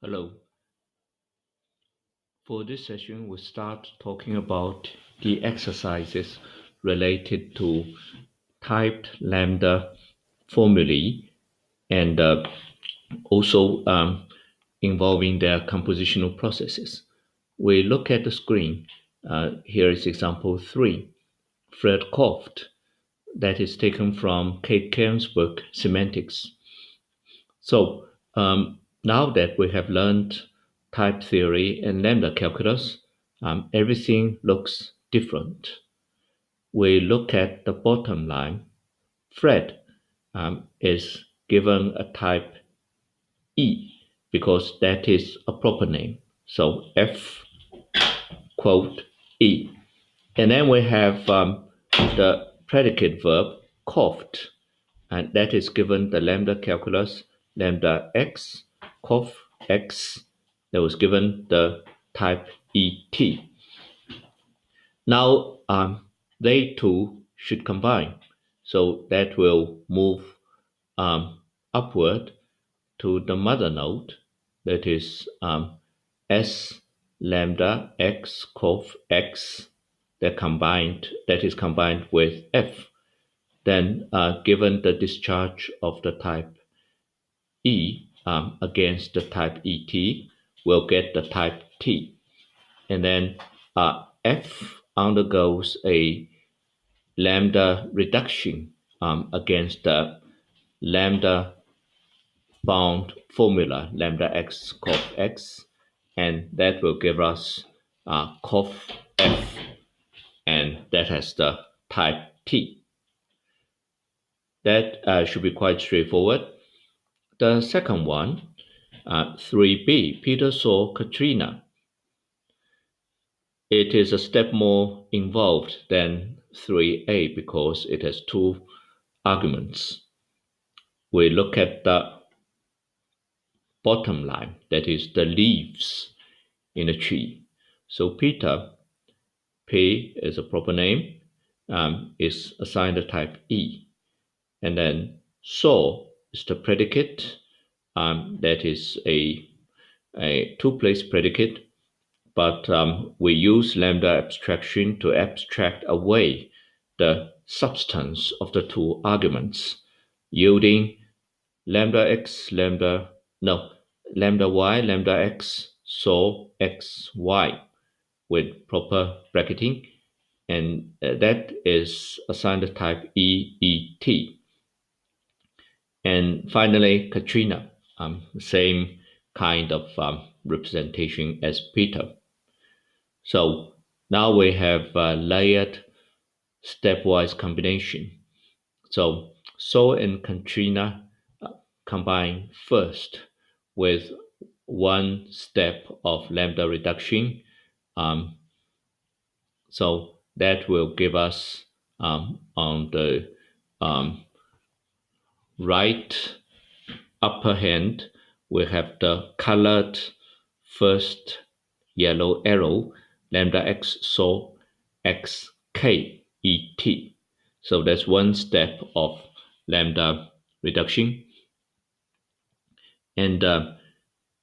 Hello. For this session, we'll start talking about the exercises related to typed lambda formulae and also involving their compositional processes. We look at the screen. Here is example 3. Fred coughed. That is taken from Kearns book, Semantics. So now that we have learned type theory and lambda calculus, everything looks different. We look at the bottom line. Fred is given a type E because that is a proper name. So F quote E. And then we have the predicate verb coughed, and that is given the lambda calculus lambda x cough x, that was given the type et. Now they two should combine, so that will move upward to the mother node, that is s lambda x cough x, that is combined with f. Then given the discharge of the type E against the type ET, we'll get the type T. And then F undergoes a lambda reduction against the lambda bound formula, lambda x cough x, and that will give us cough F, and that has the type T. That should be quite straightforward. The second one, 3B, Peter saw Katrina. It is a step more involved than 3A because it has two arguments. We look at the bottom line, that is the leaves in a tree. So Peter, P is a proper name, is assigned the type E. And then saw is the predicate, that is a two-place predicate, but we use lambda abstraction to abstract away the substance of the two arguments, yielding lambda y, lambda x, so x, y with proper bracketing, and that is assigned the type EET. And finally, Katrina, same kind of representation as Peter. So now we have a layered stepwise combination. So Saul and Katrina combine first with one step of lambda reduction. So that will give us on the right upper hand, we have the colored first yellow arrow, lambda x, so x k e t. So that's one step of lambda reduction. And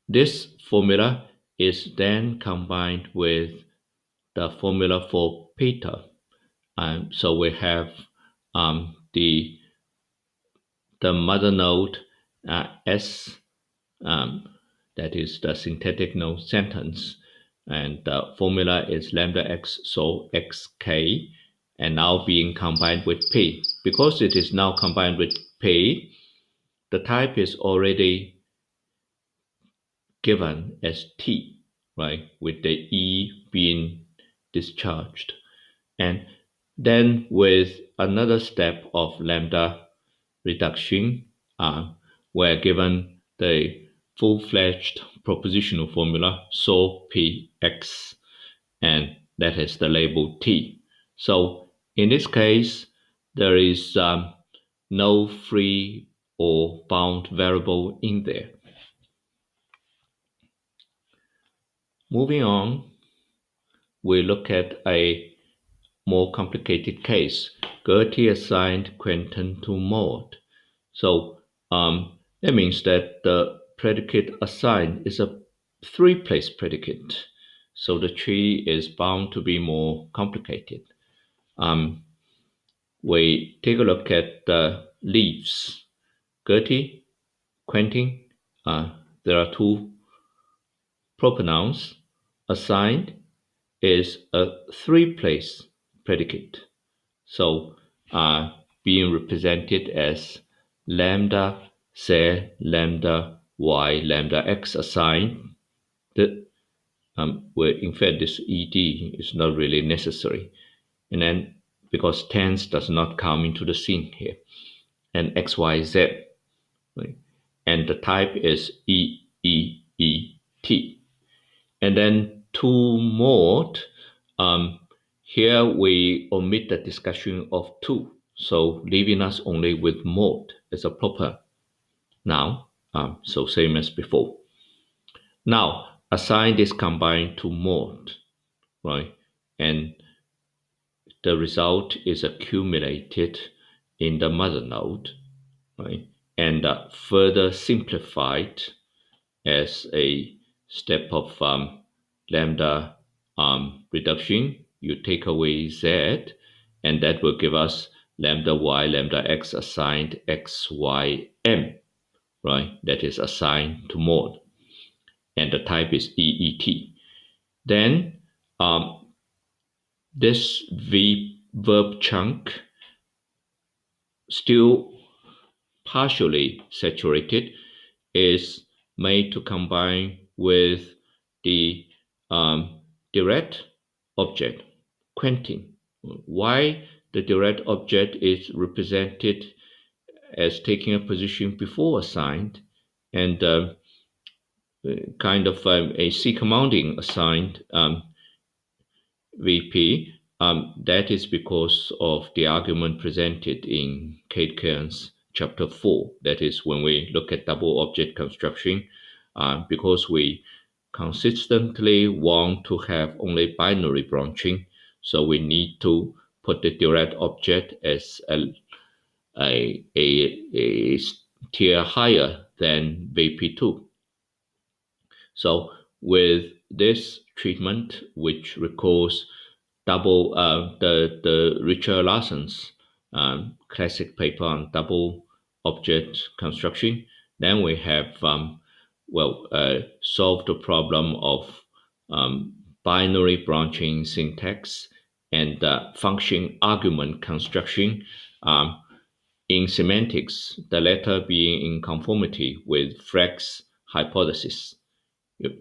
this formula is then combined with the formula for Peter. So we have the mother node S, that is the syntactic node sentence, and the formula is lambda x, so xk, and now being combined with P. Because it is now combined with P, the type is already given as T, right, with the E being discharged. And then with another step of lambda reduction, we're given the full-fledged propositional formula, so Px, and that is the label T. So in this case, there is no free or bound variable in there. Moving on, we look at a more complicated case. Gertie assigned Quentin to Maud. So that means that the predicate assigned is a three-place predicate. So the tree is bound to be more complicated. We take a look at the leaves. Gertie, Quentin, there are two proper nouns. Assigned is a three-place predicate. So being represented as lambda z, lambda y, lambda x assigned, where in fact this ed is not really necessary. And then because tense does not come into the scene here, and x, y, z, right? And the type is e, e, e, t. And then to mode, here we omit the discussion of to, so leaving us only with mode as a proper noun, so same as before. Now, assigned is combined to mode, right? And the result is accumulated in the mother node, right? And further simplified as a step of lambda reduction. You take away z, and that will give us lambda y, lambda x assigned x, y, m, right? That is assigned to mode. And the type is EET. Then this verb chunk, still partially saturated, is made to combine with the direct object, Quentin. Why the direct object is represented as taking a position before assigned, and kind of a C commanding assigned VP, that is because of the argument presented in Kearns chapter 4. That is when we look at double object construction, because we consistently want to have only binary branching, so we need to put the direct object as a tier higher than VP2. So with this treatment, which recalls double the Richard Larson's classic paper on double object construction, then we have solved the problem of binary branching syntax and function argument construction in semantics, the latter being in conformity with Frank's hypothesis. Yep.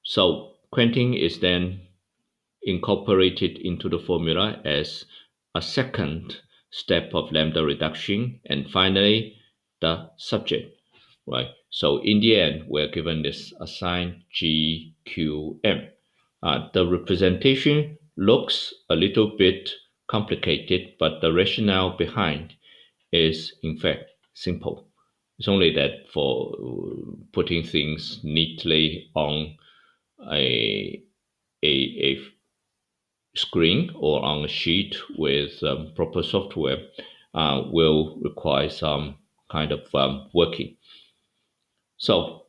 So Quentin is then incorporated into the formula as a second step of lambda reduction, and finally the subject, right? So in the end, we're given this assigned GQM. The representation looks a little bit complicated, but the rationale behind is in fact simple. It's only that for putting things neatly on a screen or on a sheet with proper software will require some kind of working. So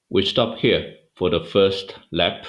we stop here for the first lap.